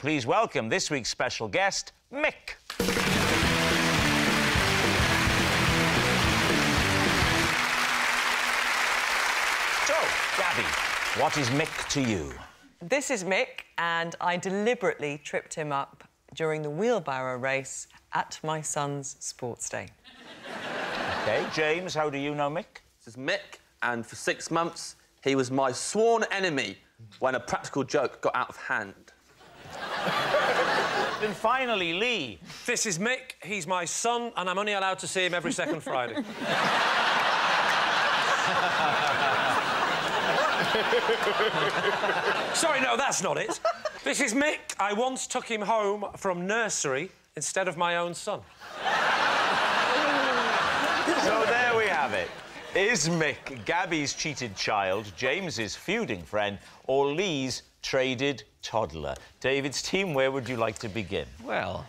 Please welcome this week's special guest, Mick. So, Gabby, what is Mick to you? This is Mick, and I deliberately tripped him up during the wheelbarrow race at my son's sports day. OK, James, how do you know Mick? This is Mick, and for 6 months, he was my sworn enemy when a practical joke got out of hand. Then finally, Lee. This is Mick, he's my son, and I'm only allowed to see him every second Friday. Sorry, no, that's not it. This is Mick. I once took him home from nursery instead of my own son. So there we have it. Is Mick Gabby's cheated child, James's feuding friend, or Lee's traded toddler? David's team, where would you like to begin? Well,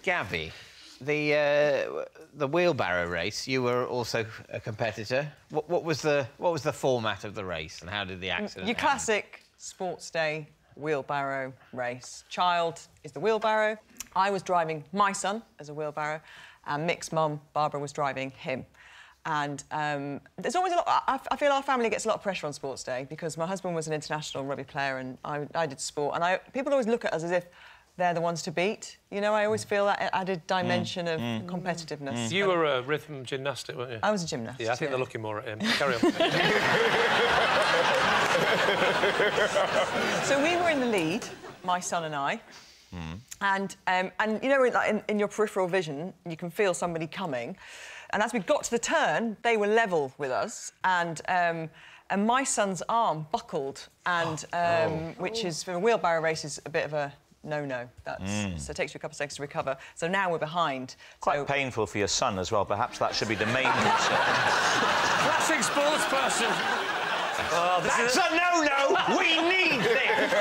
Gabby, the wheelbarrow race, you were also a competitor. What was the format of the race, and how did the accident Your happen? classic sports day wheelbarrow race. Child is the wheelbarrow. I was driving my son as a wheelbarrow, and Mick's mum, Barbara, was driving him. And there's always a lot... I feel our family gets a lot of pressure on sports day because my husband was an international rugby player and I did sport, and people always look at us as if they're the ones to beat. You know, I always feel that added dimension of competitiveness. You were a rhythm gymnastic, weren't you? I was a gymnast. Yeah, I think they're looking more at him. Carry on. So we were in the lead, my son and I. And you know, like in your peripheral vision, you can feel somebody coming. And as we got to the turn, they were level with us, and my son's arm buckled, and which is for a wheelbarrow race is a bit of a no-no. So it takes you a couple of seconds to recover. So now we're behind. Quite painful for your son as well. Perhaps that should be the main concern. Classic sports person. Oh, that's a no-no. We need this.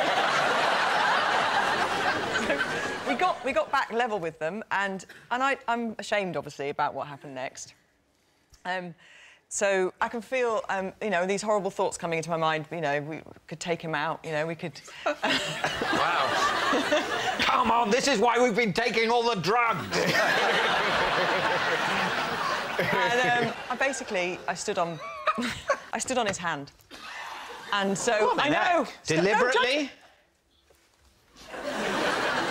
We got back level with them, and I'm ashamed, obviously, about what happened next. So I can feel, you know, these horrible thoughts coming into my mind. You know, we could take him out. You know, we could. Wow! Come on, this is why we've been taking all the drugs. And I stood on his hand, and so I know. Deliberately.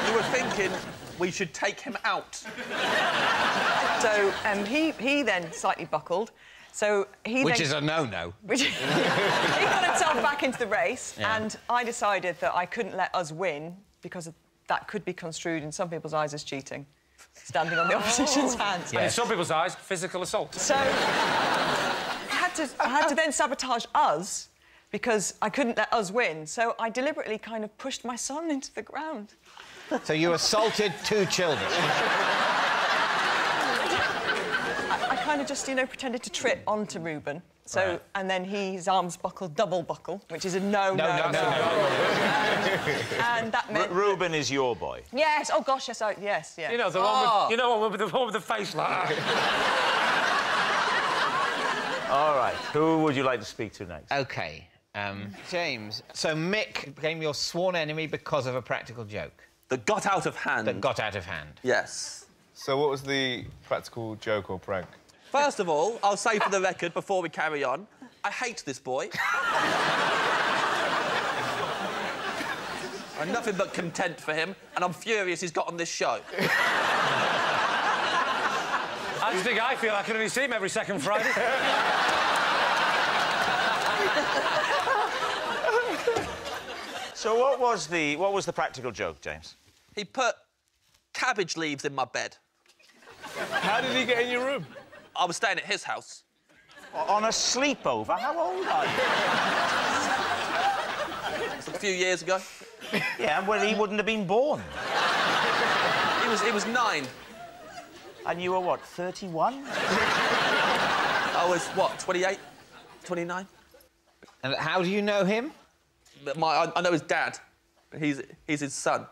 You were thinking we should take him out. So he then slightly buckled. So Which is a no-no. He got himself back into the race, yeah. And I decided that I couldn't let us win because that could be construed in some people's eyes as cheating, standing on the opposition's hands. Yes. And in some people's eyes, physical assault. So I had to then sabotage us because I couldn't let us win. So I deliberately kind of pushed my son into the ground. So you assaulted 2 children. I kind of just, you know, pretended to trip onto Reuben. So, right. And then his arms buckled, double buckle, which is a no-no. No. And that meant... Reuben is your boy? Yes, oh gosh, yes, yes, yeah. You know, the one with the face like that. All right, who would you like to speak to next? OK, James, so Mick became your sworn enemy because of a practical joke. That got out of hand. That got out of hand. Yes. So what was the practical joke or prank? First of all, I'll say for the record, before we carry on, I hate this boy. I'm nothing but content for him, and I'm furious he's got on this show. I just think I feel I can only see him every second Friday. So what was the practical joke, James? He put cabbage leaves in my bed. How did he get in your room? I was staying at his house. On a sleepover? How old are you? A few years ago. Yeah, well, he wouldn't have been born. He was 9. And you were, what, 31? I was, what, 28? 29? And how do you know him? I know his dad. He's his son.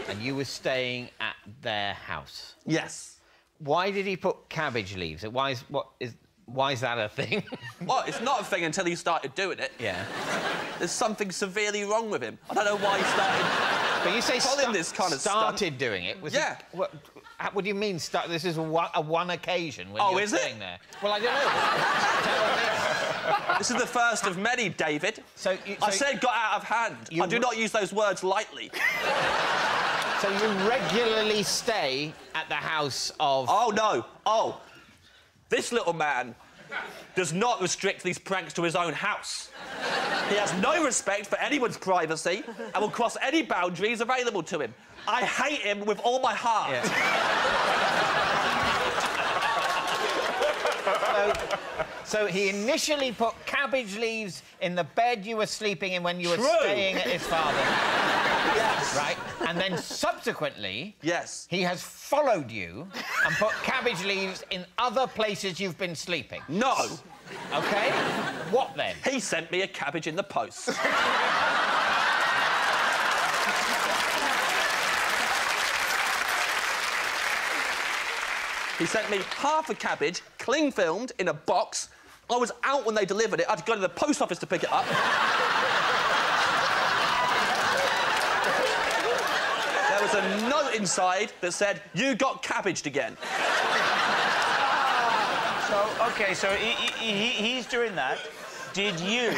And you were staying at their house? Yes. Why did he put cabbage leaves? Why is that a thing? Well, it's not a thing until he started doing it. Yeah. There's something severely wrong with him. I don't know why he started... But you say this kind of started doing it. Was yeah. It, what do you mean start? This is a one occasion when you're staying there. Well, I don't know. This is the first of many, David. I said got out of hand. I do not use those words lightly. So you regularly stay at the house of... Oh, no. Oh. This little man does not restrict these pranks to his own house. He has no respect for anyone's privacy and will cross any boundaries available to him. I hate him with all my heart. Yeah. So he initially put cabbage leaves in the bed you were sleeping in when you were staying at his father's house. Yes. Right? And then subsequently... Yes. He has followed you and put cabbage leaves in other places you've been sleeping. No. OK? What then? He sent me a cabbage in the post. He sent me half a cabbage, cling-filmed, in a box. I was out when they delivered it. I had to go to the post office to pick it up. There was a note inside that said, "You got cabbaged again." So, OK, so he's doing that. Did you,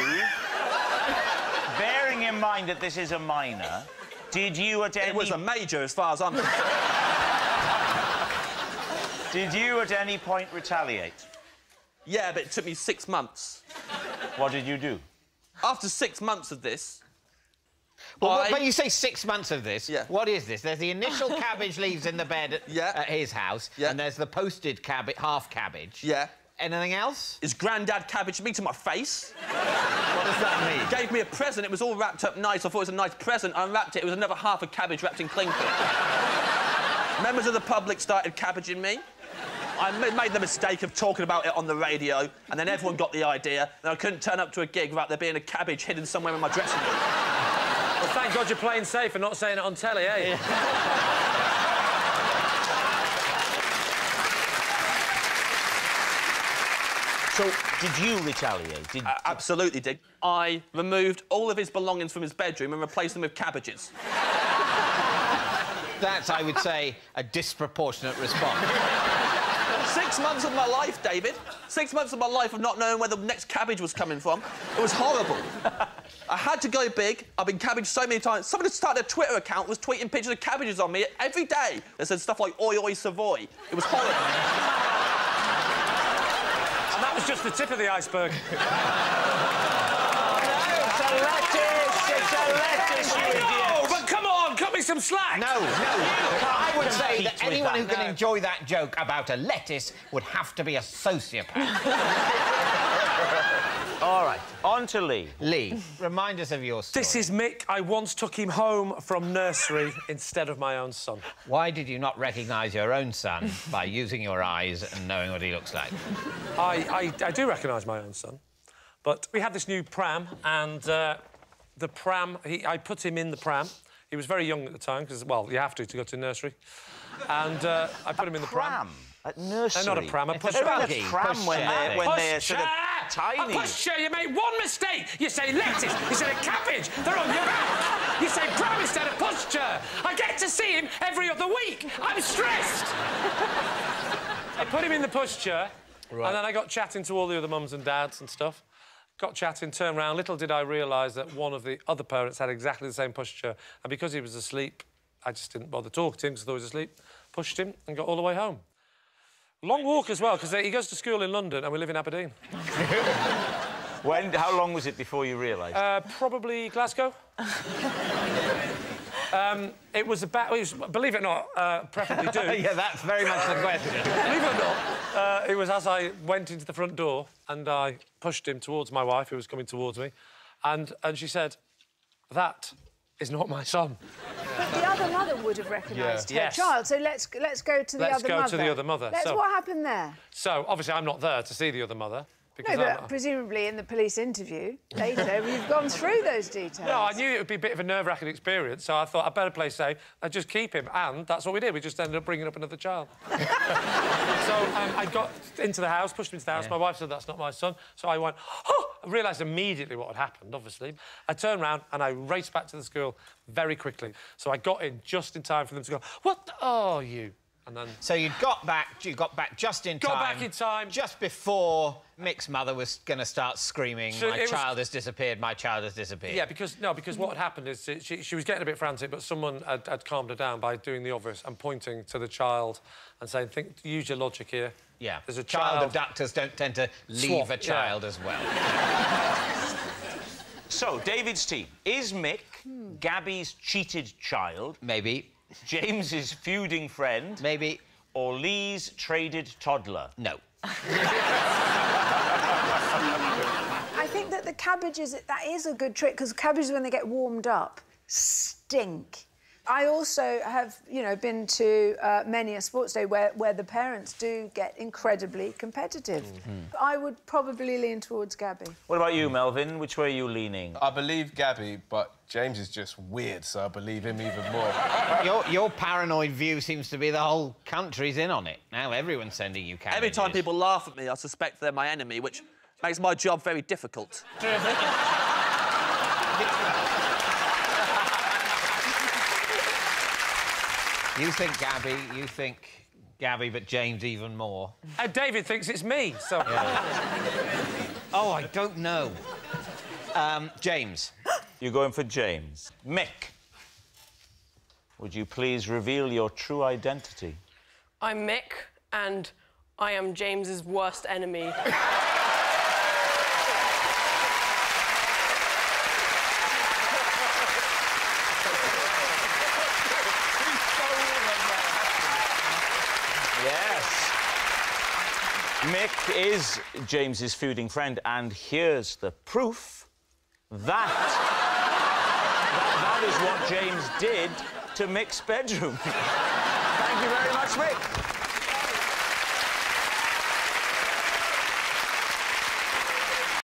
bearing in mind that this is a minor, did you at any... It was a major, as far as I'm concerned. Did you at any point retaliate? Yeah, but it took me 6 months. What did you do? After 6 months of this... Well, when you say 6 months of this, yeah. What is this? There's the initial cabbage leaves in the bed at his house, and there's the posted half cabbage. Yeah. Anything else? His granddad cabbaged me to my face. What does that mean? He gave me a present. It was all wrapped up nice. I thought it was a nice present. I unwrapped it. It was another half a cabbage wrapped in cling film. Members of the public started cabbaging me. I made the mistake of talking about it on the radio, and then everyone got the idea, and I couldn't turn up to a gig without there being a cabbage hidden somewhere in my dressing room. Well, thank God you're playing safe and not saying it on telly, eh? Yeah. So, did you retaliate? Absolutely did. I removed all of his belongings from his bedroom and replaced them with cabbages. That's, I would say, a disproportionate response. 6 months of my life, David. 6 months of my life of not knowing where the next cabbage was coming from. It was horrible. I had to go big. I've been cabbaged so many times. Somebody started a Twitter account, was tweeting pictures of cabbages on me every day. They said stuff like, oi, oi, Savoy. It was horrible. And that was just the tip of the iceberg. It's a lettuce! It's a lettuce, you idiot! No, but come on, cut me some slack! No. I would say that anyone who can No. enjoy that joke about a lettuce would have to be a sociopath. All right, on to Lee. Lee, remind us of your story. This is Mick. I once took him home from nursery instead of my own son. Why did you not recognise your own son by using your eyes and knowing what he looks like? I do recognise my own son, but we had this new pram, and the pram... I put him in the pram. He was very young at the time, because, well, you have to go to nursery. And I put him in the pram. At nursery? They're not a pram, a push They're chair. a pram when they're sort of tiny. A push chair, you make one mistake. You say lettuce instead of cabbage. They're on your back. You say pram instead of push chair. I get to see him every other week. I'm stressed. I put him in the push chair, and then I got chatting to all the other mums and dads and stuff. Got chatting, turned round. Little did I realise that one of the other parents had exactly the same pushchair, and because he was asleep, I just didn't bother talking to him because I thought he was asleep. Pushed him and got all the way home. Long walk as well, because he goes to school in London and we live in Aberdeen. How long was it before you realised? Probably Glasgow. It was about... believe it or not, preferably do. Yeah, that's very much the question. Believe it or not, it was as I went into the front door and I pushed him towards my wife, who was coming towards me, and she said, "That is not my son." But the other mother would have recognised her child, so let's go to the other mother. Let's go to the other mother. What happened there? So, obviously, I'm not there to see the other mother. Because No, but presumably in the police interview later, you've gone through those details. No, I knew it would be a bit of a nerve-wracking experience, so I thought I'd better play safe and just keep him. And that's what we did. We just ended up bringing up another child. So I got into the house, pushed him into the house. Yeah. My wife said, that's not my son. So I went, oh! I realised immediately what had happened, obviously. I turned round and I raced back to the school very quickly. So I got in just in time for them to go, what are you? And then... So you got back just in time. Got back in time. Just before Mick's mother was going to start screaming, my child has disappeared, my child has disappeared. Yeah, because what had happened is she was getting a bit frantic, but someone had calmed her down by doing the obvious and pointing to the child and saying, use your logic here. Yeah. There's a child abductors don't tend to leave a child as well. So, David's team. Is Mick Gabby's cheated child? Maybe. James's feuding friend? Maybe. Or Lee's traded toddler? No. I think that the cabbages, that is a good trick, because cabbages, when they get warmed up, stink. I also have, you know, been to many a sports day where the parents do get incredibly competitive. I would probably lean towards Gabby. What about you, Melvin? Which way are you leaning? I believe Gabby, but James is just weird, so I believe him even more. Your paranoid view seems to be the whole country's in on it. Now everyone's sending you cabbages. Every time people laugh at me, I suspect they're my enemy, which makes my job very difficult. You think Gabby, but James even more. And David thinks it's me, so... Yeah. Oh, I don't know. James. You're going for James. Mick, would you please reveal your true identity? I'm Mick, and I am James's worst enemy. Mick is James's feuding friend, and here's the proof that that is what James did to Mick's bedroom. Thank you very much, Mick.